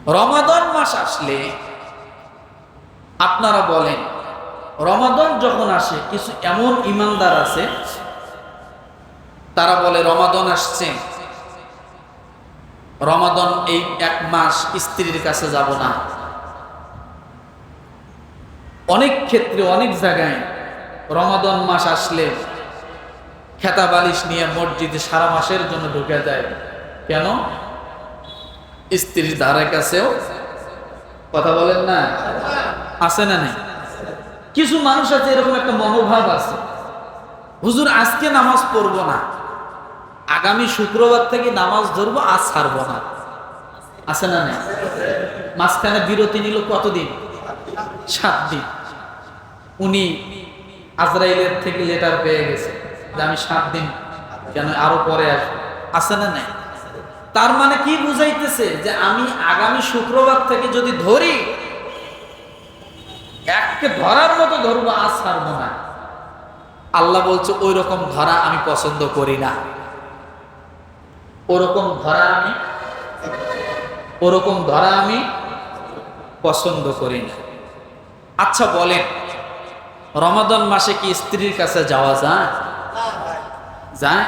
রমাদান মাস আসলে আপনারা বলেন, রমাদান যখন আসে কিছু এমন ইমানদার আছে তারা বলে রমাদান আসছে, রমাদান এই এক মাস স্ত্রীর কাছে যাব না। অনেক ক্ষেত্রে অনেক জায়গায় রমাদান মাস আসলে খেতা বালিশ নিয়ে মসজিদে সারা মাসের জন্য ঢুকে যায়। কেন? স্ত্রীর ধারে কাছেও কথা বলেন না, আছে না নেই? কিছু মানুষ আছে এরকম একটা মনোভাব আছে, হুজুর আজকে নামাজ পড়বো না, আগামী শুক্রবার থেকে নামাজ ধরবো, আজ ছাড়বো না। আছে না নেই? মাঝখানে বিরতি নিল কতদিন? 7 দিন। উনি আজরাইলের থেকে লেটার পেয়ে গেছে যে আমি 7 দিন কেন, আরো পরে আসবো। আছে না নেই? তার মানে কি বুঝাইতেছে যে আমি আগামী শুক্রবার থেকে যদি ধরি, এককে ধরার মতো ধরবো, আজ ছাড়বো না। আল্লাহ বলছে ওই রকম ধরা আমি পছন্দ করি না, ওরকম ধরা আমি পছন্দ করি না। আচ্ছা বলেন, রমাদান মাসে কি স্ত্রীর কাছে যাওয়া যায়? যায়?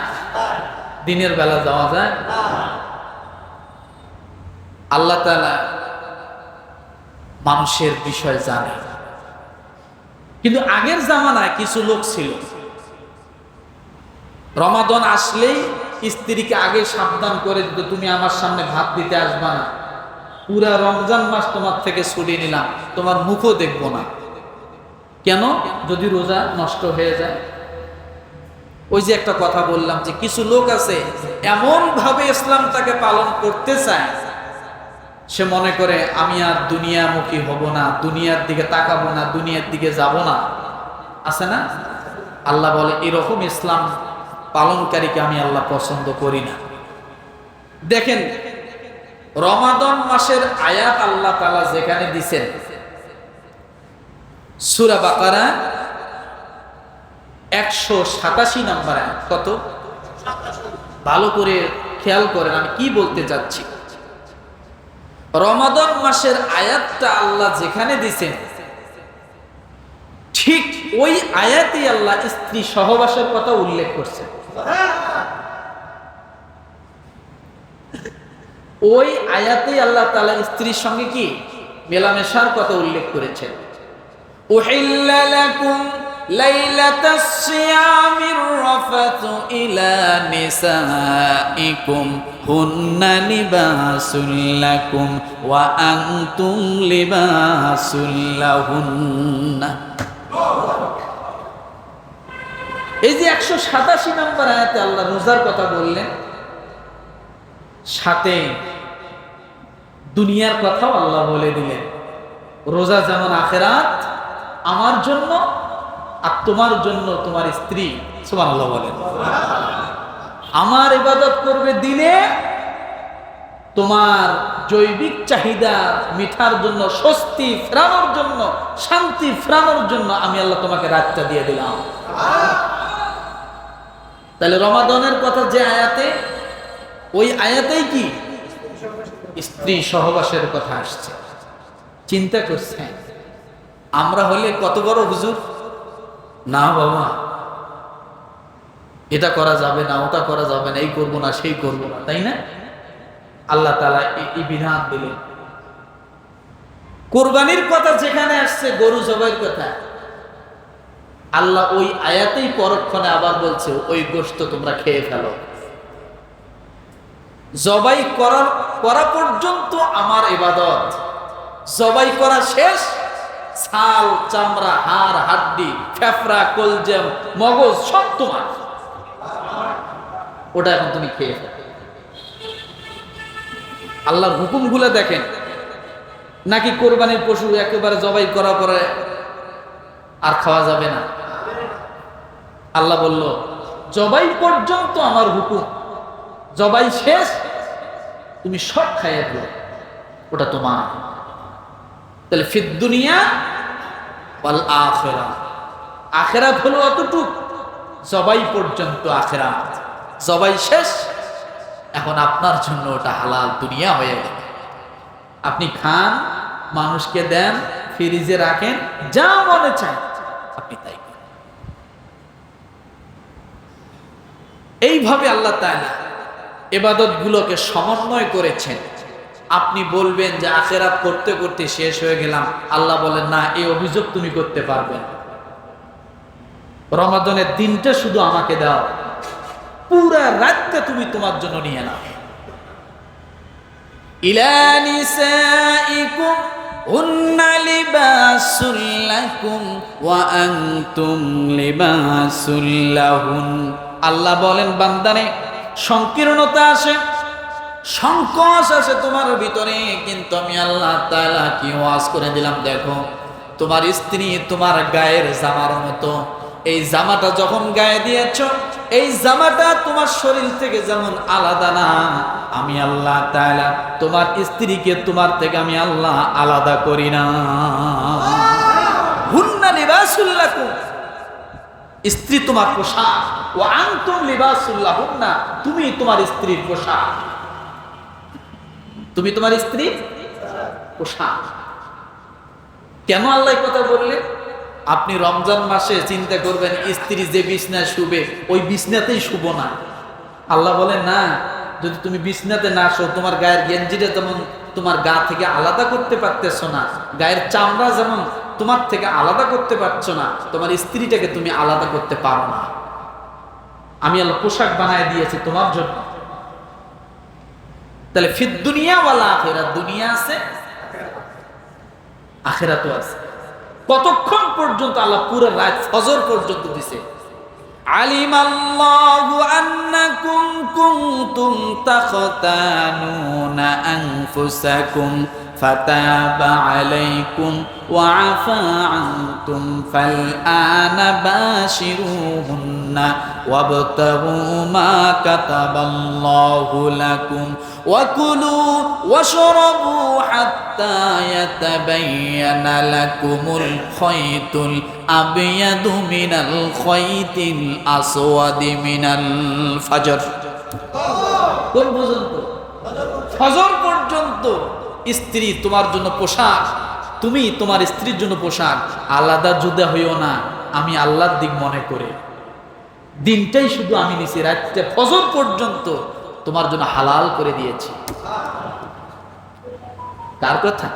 দিনের বেলা যাওয়া যায়? আল্লাহ তাআলা মানুষের বিষয় জানে। কিন্তু আগের জামানায় কিছু লোক ছিল, রমাদান আসলেই স্ত্রীকে আগে সাবধান করে দিত, তুমি আমার সামনে ভাত দিতে আসবা না, পুরা রমজান মাস তোমার থেকে ছুটিয়ে নিলাম, তোমার মুখও দেখবো না। কেন? যদি রোজা নষ্ট হয়ে যায়। ওই যে একটা কথা বললাম যে কিছু লোক আছে এমন ভাবে ইসলামটাকে পালন করতে চায়, সে মনে করে আমি আর দুনিয়ামুখী হব না, দুনিয়ার দিকে তাকাবো না, দুনিয়ার দিকে যাব না। আছে না? আল্লাহ বলে এরকম ইসলাম পালনকারীকে আমি আল্লাহ পছন্দ করি না। দেখেন রমাদান মাসের আয়াত আল্লাহ তাআলা যেখানে দিছেন, সূরা বাকারা 187 নম্বর আয়াত। কত? ভালো করে খেয়াল করেন আমি কি বলতে চাচ্ছি। রমাদান মাসের আয়াতটা আল্লাহ যেখানে দিছেন, ঠিক ওই আয়াতেই আল্লাহ স্ত্রী সহবাসের কথা উল্লেখ করছেন। ওই আয়াতেই আল্লাহ তাআলা স্ত্রীর সঙ্গে কি মেলামেশার কথা উল্লেখ করেছেন। উহিল্লা লাকুম লাইলাতাস সিয়ামির রাফাতু ইলা নিসাইকুম হুন্না লিবাসুল লাকুম ওয়া আনতুম লিবাসুল লাহুন্না। এই যে 187 নম্বর আয়াতে আল্লাহ রোজার কথা বললেন, সাথে দুনিয়ার কথাও আল্লাহ বলে দিলেন। রোজা যেমন আখিরাত, আমার জন্য আর তোমার জন্য তোমার স্ত্রী, সুবহানাল্লাহ বলেন, আমার ইবাদত করবে দিনে, তোমার জৈবিক চাহিদা মিঠার জন্য, স্বস্তি ফেরানোর জন্য, শান্তি ফেরানোর জন্য আমি আল্লাহ তোমাকে রাতটা দিয়ে দিলাম। তাহলে রমাদানের কথা যে আয়াতে, ওই আয়াতেই কি স্ত্রী সহবাসের কথা আসছে। চিন্তা করছেন আমরা হলে কত বড় হুজুর, না বাবা এটা করা যাবে না, ওটা করা যাবে না, এই করবো না, সেই করবো না, তাই না? আল্লাহ তাআলা এই বিধান দিলেন। কুরবানির কথা যেখানে আসছে, গরু জবাইয়ের কথা, আল্লাহ ওই আয়াতেই পরক্ষণে আবার বলছে ওই গোশত তোমরা খেয়ে ফেলো। জবাই করা পর্যন্ত আমার ইবাদত, জবাই করা শেষ, ছাল চামড়া হাড় হাড্ডি ফেফড়া কলজেম মগজ সব তোমার, ওটা এখন তুমি খেয়ে ফেলো। আল্লাহর হুকুমগুলো দেখেন। নাকি কোরবানির পশু একেবারে জবাই করার পরে আর খাওয়া যাবে না? আল্লাহ বলল জবাই পর্যন্ত আমার হুকুম, জবাই শেষ তুমি সব খাইয়ে দিও, ওটা তোমার। তাহলে ফিদ দুনিয়া ওয়াল আখিরাহ, আখিরাত হলো অতটুক, জবাই পর্যন্ত আখিরাত, জবাই শেষ এখন আপনার জন্য ওটা হালাল দুনিয়া হয়ে গেল। আপনি খান, মানুষকে দেন, ফ্রিজে রাখেন, যা মনে চায় আপনি তাই করেন। এইভাবে আল্লাহ তাআলা ইবাদতগুলোকে সমন্বয় করেছেন। আপনি বলবেন যে আখিরাত করতে করতে শেষ হয়ে গেলাম, আল্লাহ বলেন না, এই অভিযোগ তুমি করতে পারবে না। রমাদানের দিনটা শুধু আমাকে দাও, পুরা রাতটা তুমি তোমার জন্য নিয়ে নাও। ইলা নিসাইকুম হুন্না লিবাসুল লাকুম ওয়া আনতুম লিবাসুল লাহুন। আল্লাহ বলেন বান্দারে, সংকীর্ণতা আসে, সংকোচ আসে তোমার ভিতরে, কিন্তু আমি আল্লাহ তাআলা কি ওয়াজ করে দিলাম, দেখো তোমার স্ত্রী তোমার গায়ের জামার মতো। এই জামাটা যখন গায়ে দিয়েছ, এই জামাটা তোমার শরীর থেকে যেমন আলাদা না, আমি আল্লাহ তাআলা তোমার স্ত্রীকে তোমার থেকে আমি আল্লাহ আলাদা করি না। হুন্না লিবাসুল লাকুম, স্ত্রী তোমার পোশাক, ওয়া আনতুম লিবাসুল লাহুন্না, তুমি তোমার স্ত্রীর পোশাক। তুমি তোমার স্ত্রীর পোশাক। কেন আল্লাহ কথা বললেন? আপনি রমজান মাসে চিন্তা করবেন স্ত্রী যে বিছনায় শুবে ওই বিছনাতেই শুব না। আল্লাহ বলেন না, যদি তুমি বিছনাতে না শো, তোমার গায়ের গেঞ্জিটা যেমন তোমার গা থেকে আলাদা করতে পারতেছো না, গায়ের চামড়া যেমন তোমার থেকে আলাদা করতে পারছো না, তোমার স্ত্রীটাকে তুমি আলাদা করতে পারো না। আমি আল্লাহ পোশাক বানায় দিয়েছি তোমার জন্য। তাহলে ফিদ দুনিয়া ওয়াল আখিরাত, দুনিয়া আছে, আখিরাতও আছে। কতক্ষণ পর্যন্ত? আল্লাহ পুরো রাত ফজর পর্যন্ত দিছে। আলিমাল্লাহু আন্নাকুম কুনতুম তাখতানুনা আনফুসাকুম ফাতাবা আলাইকুম ওয়া আফা আনতুম ফালআনা বাশিরুহুন্না ওয়াবতাগু মা কাতাবাল্লাহু লাকুম ওয়াকুলু ওয়াশরাবু হাত্তা ইয়াতাবায়ানা লাকুমুল খায়তুল আবয়াদু মিনাল খায়তিল আসওয়াদি মিনাল ফাজর। কোন পর্যন্ত? ফজর পর্যন্ত স্ত্রী তোমার জন্য পোশাক, তুমি তোমার স্ত্রীর জন্য পোশাক। আলাদা জুদা হইও না, আমি আল্লাহর দিক মনে করে দিনটাই শুধু আমি নিছি, রাতটা ফজর পর্যন্ত তোমার জন্য হালাল করে দিয়েছি। কার কথা?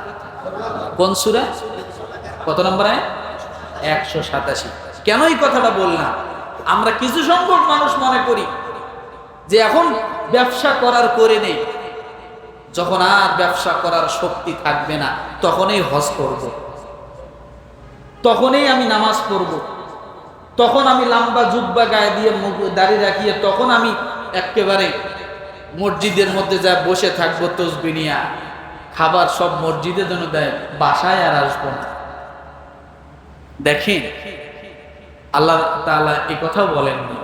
কোন সূরা? কত নম্বর আয়াত? 187। কেন এই কথাটা বললাম? আমরা কিছু সংখ্যক মানুষ মনে করি যে এখন ব্যবসা করার করে নেই, যখন আর ব্যবসা করার শক্তি থাকবে না তখনই হজ করব, তখনই আমি নামাজ পড়ব, তখন আমি লম্বা জুব্বা গায়ে দিয়ে দাড়ি রাখিয়ে তখন আমি একেবারে মসজিদের মধ্যে যা বসে থাকবো তসবিহ নিয়া। খাবার সব মসজিদের জন্য দেয়, বাসায় আর আসবো না। দেখেন আল্লাহ তাআলা এই কথা বলেননি।